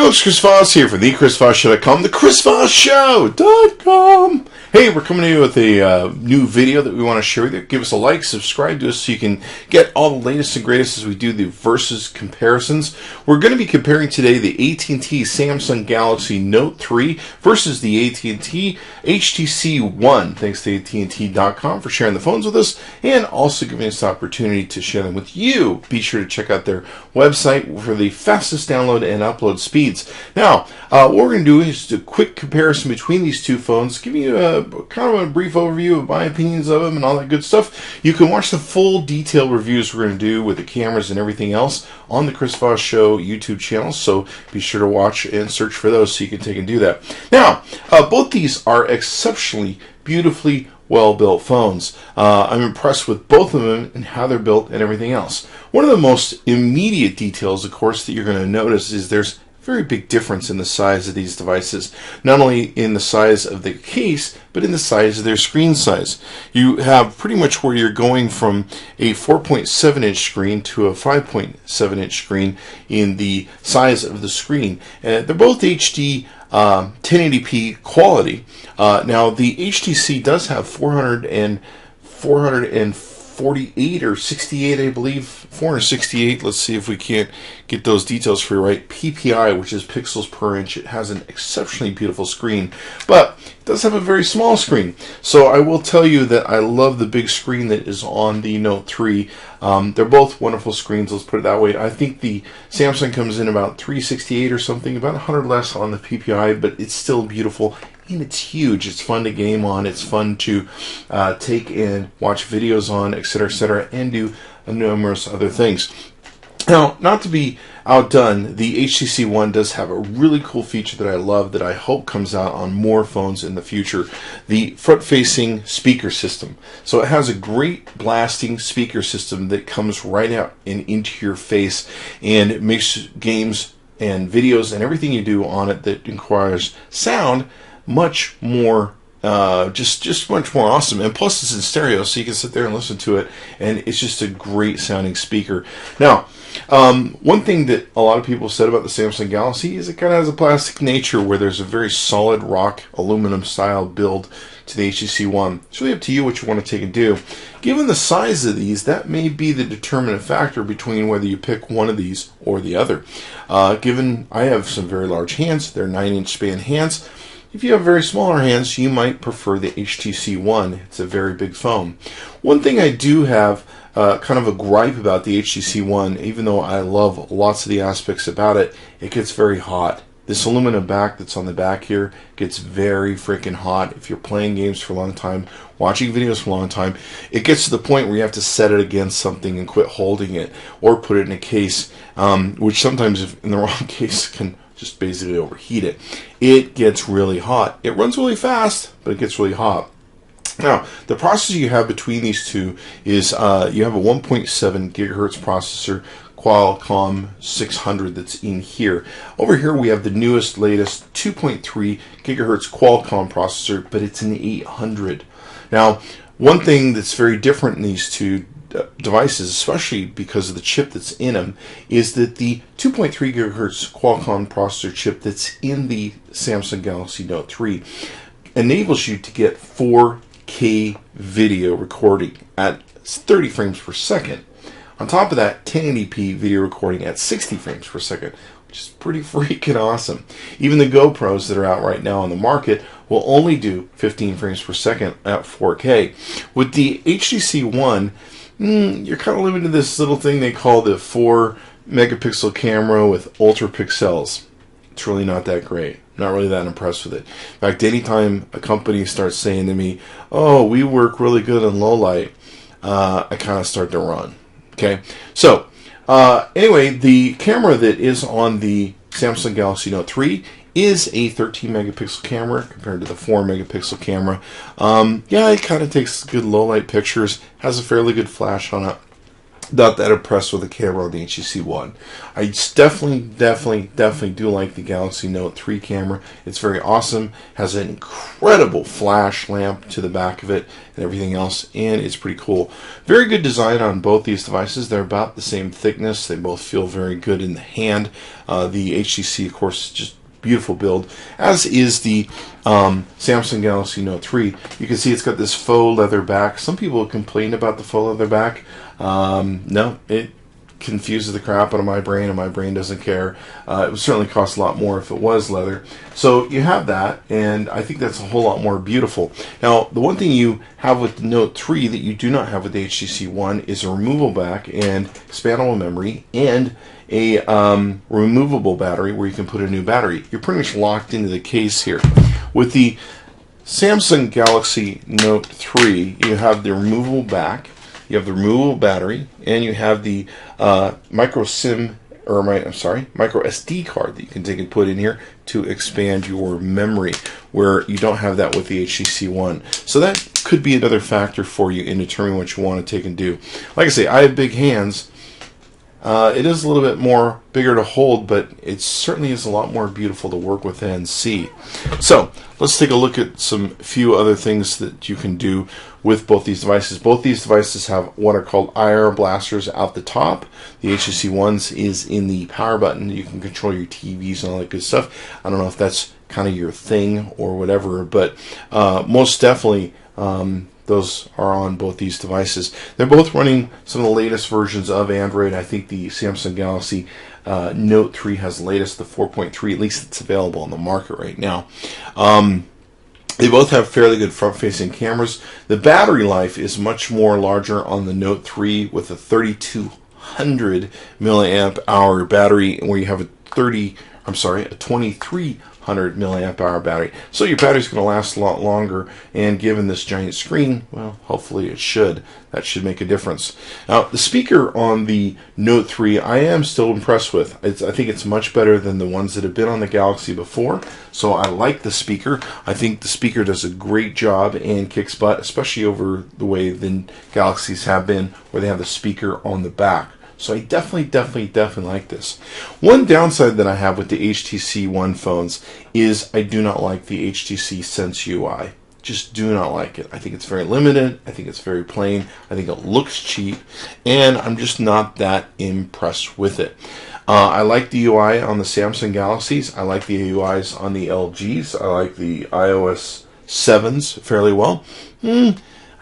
folks, Chris Voss here for thechrisvossshow.com, thechrisvossshow.com. Hey, we're coming to you with a new video that we want to share with you. Give us a like, subscribe to us so you can get all the latest and greatest as we do the versus comparisons. We're going to be comparing today the AT&T Samsung Galaxy Note 3 versus the AT&T HTC One. Thanks to AT&T.com for sharing the phones with us and also giving us the opportunity to share them with you. Be sure to check out their website for the fastest download and upload speeds. Now, what we're going to do is a quick comparison between these two phones, giving you a kind of a brief overview of my opinions of them and all that good stuff. You can watch the full detailed reviews we're going to do with the cameras and everything else on the Chris Voss Show YouTube channel, so be sure to watch and search for those so you can take and do that. Now, both these are exceptionally beautifully well-built phones. I'm impressed with both of them and how they're built and everything else. One of the most immediate details, of course, that you're going to notice is there's a very big difference in the size of these devices. Not only in the size of the case, but in the size of their screen size. You have pretty much where you're going from a 4.7-inch screen to a 5.7-inch screen in the size of the screen. They're both HD 1080p quality. Now the HTC does have 448 or 68, I believe, 468. Let's see if we can't get those details for you right. PPI, which is pixels per inch. It has an exceptionally beautiful screen, but it does have a very small screen. So I will tell you that I love the big screen that is on the Note 3. They're both wonderful screens, let's put it that way. I think the Samsung comes in about 368 or something, about 100 less on the PPI, but it's still beautiful. And it's huge. It's fun to game on. It's fun to take and watch videos on, etc., and do numerous other things. Now, not to be outdone, the HTC One does have a really cool feature that I love that I hope comes out on more phones in the future, the front-facing speaker system. So it has a great blasting speaker system that comes right out and into your face, and it makes games and videos and everything you do on it that requires sound much more just much more awesome. And plus it's in stereo, so you can sit there and listen to it, and it's just a great sounding speaker. Now, one thing that a lot of people said about the Samsung Galaxy is it kind of has a plastic nature, where there's a very solid rock aluminum style build to the HTC One. It's really up to you what you want to take and do. Given the size of these, that may be the determinant factor between whether you pick one of these or the other. Given I have some very large hands, they're 9-inch span hands. If you have very smaller hands, you might prefer the HTC One. It's a very big phone. One thing I do have kind of a gripe about the HTC One, even though I love lots of the aspects about it, it gets very hot. This aluminum back that's on the back here gets very freaking hot. If you're playing games for a long time, watching videos for a long time, it gets to the point where you have to set it against something and quit holding it, or put it in a case, which sometimes, if in the wrong case, can just basically overheat it. It gets really hot. It runs really fast, but it gets really hot. Now, the processor you have between these two is you have a 1.7 gigahertz processor, Qualcomm 600, that's in here. Over here we have the newest, latest 2.3 gigahertz Qualcomm processor, but it's an 800. Now, one thing that's very different in these two devices, especially because of the chip that's in them, is that the 2.3 gigahertz Qualcomm processor chip that's in the Samsung Galaxy Note 3 enables you to get 4K video recording at 30 frames per second. On top of that, 1080p video recording at 60 frames per second, which is pretty freaking awesome. Even the GoPros that are out right now on the market will only do 15 frames per second at 4K. With the HTC One, you're kind of limited to this little thing they call the 4 megapixel camera with ultra pixels. It's really not that great. I'm not really that impressed with it. In fact, anytime a company starts saying to me, oh, we work really good on low light, I kind of start to run. Okay, so anyway, the camera that is on the Samsung Galaxy Note 3 is a 13 megapixel camera compared to the 4 megapixel camera. Yeah, it kind of takes good low light pictures, has a fairly good flash on it. not that impressed with the camera on the HTC One. I definitely do like the Galaxy Note 3 camera. It's very awesome. Has an incredible flash lamp to the back of it and everything else, and it's pretty cool. Very good design on both these devices. They're about the same thickness. They both feel very good in the hand. The HTC, of course, just beautiful build, as is the Samsung Galaxy Note 3. You can see it's got this faux leather back. Some people complain about the faux leather back. No, it confuses the crap out of my brain, and my brain doesn't care. It would certainly cost a lot more if it was leather. So you have that, and I think that's a whole lot more beautiful. Now, the one thing you have with the Note 3 that you do not have with the HTC One is a removable back and expandable memory and a removable battery where you can put a new battery. You're pretty much locked into the case here. With the Samsung Galaxy Note 3, you have the removable back, you have the removable battery, and you have the micro SD card that you can take and put in here to expand your memory, where you don't have that with the HTC One. So that could be another factor for you in determining what you want to take and do. Like I say, I have big hands. It is a little bit more bigger to hold, but it certainly is a lot more beautiful to work with and see. So let's take a look at some few other things that you can do with both these devices. Both these devices have what are called IR blasters out the top. The HTC One's is in the power button. You can control your TVs and all that good stuff. I don't know if that's kind of your thing or whatever, but most definitely those are on both these devices. They're both running some of the latest versions of Android. I think the Samsung Galaxy Note 3 has the latest, the 4.3, at least it's available on the market right now. They both have fairly good front-facing cameras. The battery life is much more larger on the Note 3 with a 3200 milliamp hour battery, where you have a 2300 milliamp hour battery. So your battery's going to last a lot longer, and given this giant screen, well, hopefully it should. That should make a difference. Now, the speaker on the Note 3, I am still impressed with. I think it's much better than the ones that have been on the Galaxy before, so I like the speaker. I think the speaker does a great job and kicks butt, especially over the way the Galaxies have been, where they have the speaker on the back. So I definitely like this. One downside that I have with the HTC One phones is I do not like the HTC Sense UI. Just do not like it. I think it's very limited. I think it's very plain. I think it looks cheap, and I'm just not that impressed with it. I like the UI on the Samsung Galaxies. I like the UIs on the LGs. I like the iOS 7s fairly well. I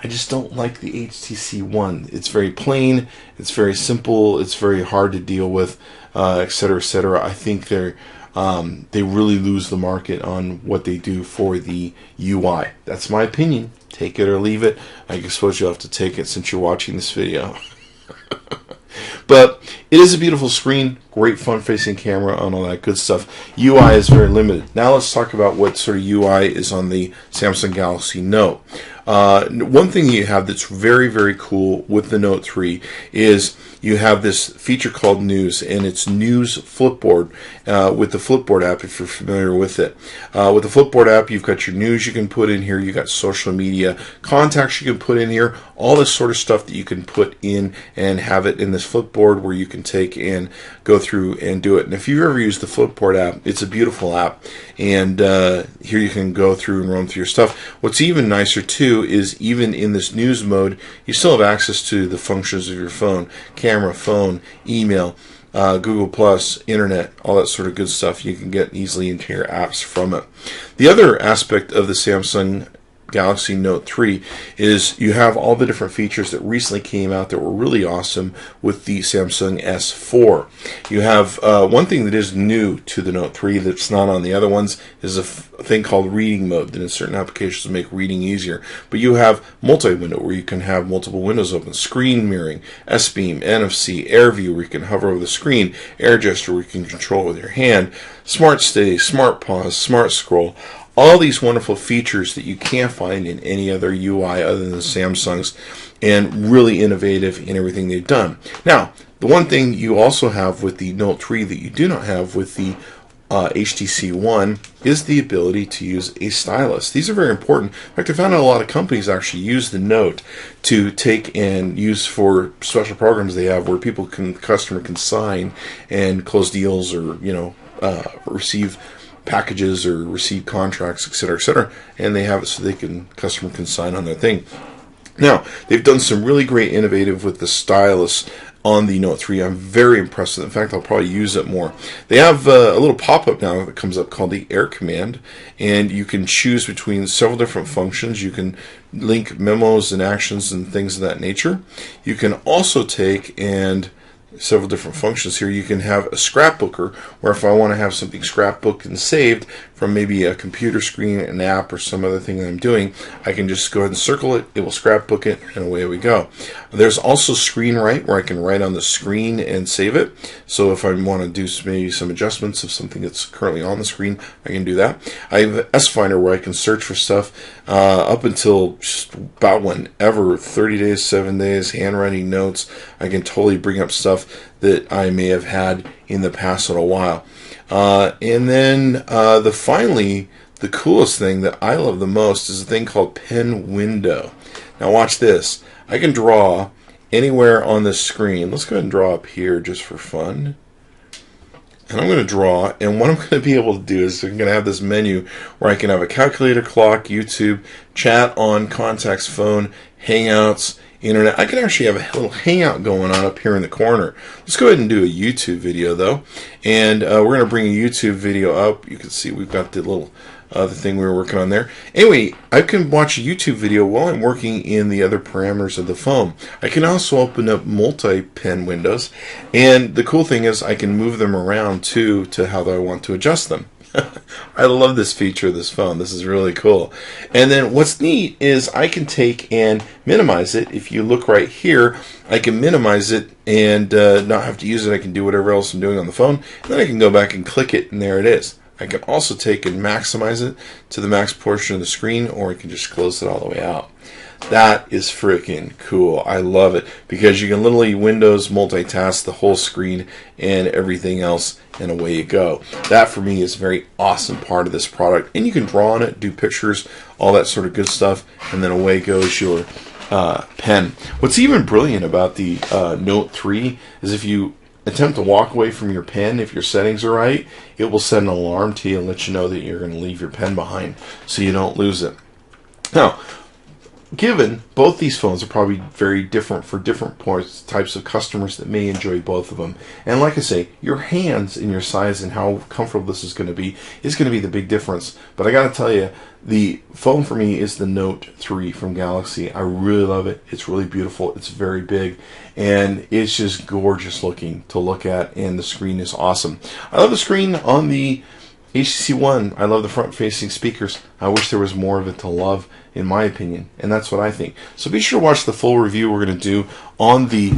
just don't like the HTC One. It's very plain, it's very simple, it's very hard to deal with, etc., etc. I think they really lose the market on what they do for the UI. That's my opinion. Take it or leave it. I suppose you'll have to take it since you're watching this video. But it is a beautiful screen, great front-facing camera, and all that good stuff. UI is very limited. Now let's talk about what sort of UI is on the Samsung Galaxy Note. One thing you have that's very cool with the Note 3 is you have this feature called News, and it's News Flipboard with the Flipboard app, if you're familiar with it. With the Flipboard app, you've got your news you can put in here, you've got social media, contacts you can put in here, all this sort of stuff that you can put in and have it in this Flipboard where you can take and go through and do it. And if you've ever used the Flipboard app, it's a beautiful app, and here you can go through and roam through your stuff. What's even nicer too is even in this news mode, you still have access to the functions of your phone: camera, phone, email, Google Plus, internet, all that sort of good stuff. You can get easily into your apps from it. The other aspect of the Samsung Galaxy Note 3 is you have all the different features that recently came out that were really awesome with the Samsung S4. You have one thing that is new to the Note 3 that's not on the other ones is a thing called reading mode, that in certain applications make reading easier. But you have multi-window, where you can have multiple windows open, screen mirroring, S-Beam, NFC, Air View, where you can hover over the screen, Air Gesture, where you can control it with your hand, Smart Stay, Smart Pause, Smart Scroll. All these wonderful features that you can't find in any other UI other than Samsung's, and really innovative in everything they've done. Now, the one thing you also have with the Note 3 that you do not have with the HTC One is the ability to use a stylus. These are very important. In fact, I found out a lot of companies actually use the Note to take and use for special programs they have where customer can sign and close deals, or receive packages or receive contracts, etc., and they have it so customer can sign on their thing. Now, they've done some really great innovative with the stylus on the Note 3. I'm very impressed with it. In fact, I'll probably use it more. They have a little pop-up now that comes up called the Air Command, and you can choose between several different functions. You can link memos and actions and things of that nature. You can also take and several different functions here. You can have a scrapbooker, where if I want to have something scrapbooked and saved from maybe a computer screen, an app, or some other thing that I'm doing, I can just go ahead and circle it, it will scrapbook it, and away we go. There's also screen write, where I can write on the screen and save it. So if I want to do maybe some adjustments of something that's currently on the screen, I can do that. I have S-Finder, where I can search for stuff up until just about whenever, 30 days, 7 days, handwriting notes. I can totally bring up stuff that I may have had in the past little while. And then finally, the coolest thing that I love the most is a thing called Pen Window. Now watch this. I can draw anywhere on this screen. Let's go ahead and draw up here just for fun. And I'm going to draw, and what I'm going to be able to do is I'm going to have this menu where I can have a calculator, clock, YouTube, chat on, contacts, phone, Hangouts, internet. I can actually have a little hangout going on up here in the corner. Let's go ahead and do a YouTube video though, and we're going to bring a YouTube video up. You can see we've got the little the thing we were working on there. Anyway, I can watch a YouTube video while I'm working in the other parameters of the phone. I can also open up multi-pen windows, and the cool thing is I can move them around too to how I want to adjust them. I love this feature of this phone. This is really cool. And then what's neat is I can take and minimize it. If you look right here, I can minimize it and not have to use it. I can do whatever else I'm doing on the phone. And then I can go back and click it, and there it is. I can also take and maximize it to the max portion of the screen, or I can just close it all the way out. That is freaking cool. I love it because you can literally Windows multitask the whole screen and everything else, and away you go. That for me is a very awesome part of this product. And you can draw on it, do pictures, all that sort of good stuff, and then away goes your pen. What's even brilliant about the Note 3 is if you attempt to walk away from your pen, if your settings are right, it will send an alarm to you and let you know that you're going to leave your pen behind so you don't lose it. Now, given both these phones are probably very different for different types of customers that may enjoy both of them. And like I say, your hands and your size and how comfortable this is going to be the big difference. But I got to tell you, the phone for me is the Note 3 from Galaxy. I really love it. It's really beautiful. It's very big. And it's just gorgeous looking to look at. And the screen is awesome. I love the screen on the HTC One. I love the front-facing speakers. I wish there was more of it to love, in my opinion, and that's what I think. So be sure to watch the full review we're going to do on the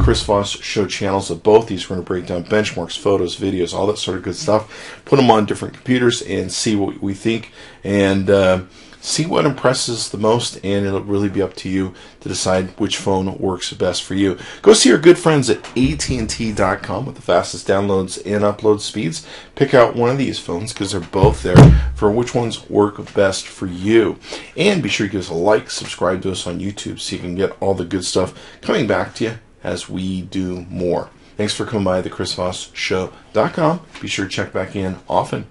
Chris Voss Show channels of both these. We're going to break down benchmarks, photos, videos, all that sort of good stuff, put them on different computers and see what we think, and see what impresses the most, and it'll really be up to you to decide which phone works best for you. Go see our good friends at AT&T.com with the fastest downloads and upload speeds. Pick out one of these phones because they're both there for which ones work best for you. And be sure to give us a like, subscribe to us on YouTube so you can get all the good stuff coming back to you as we do more. Thanks for coming by the ChrisVossShow.com. Be sure to check back in often.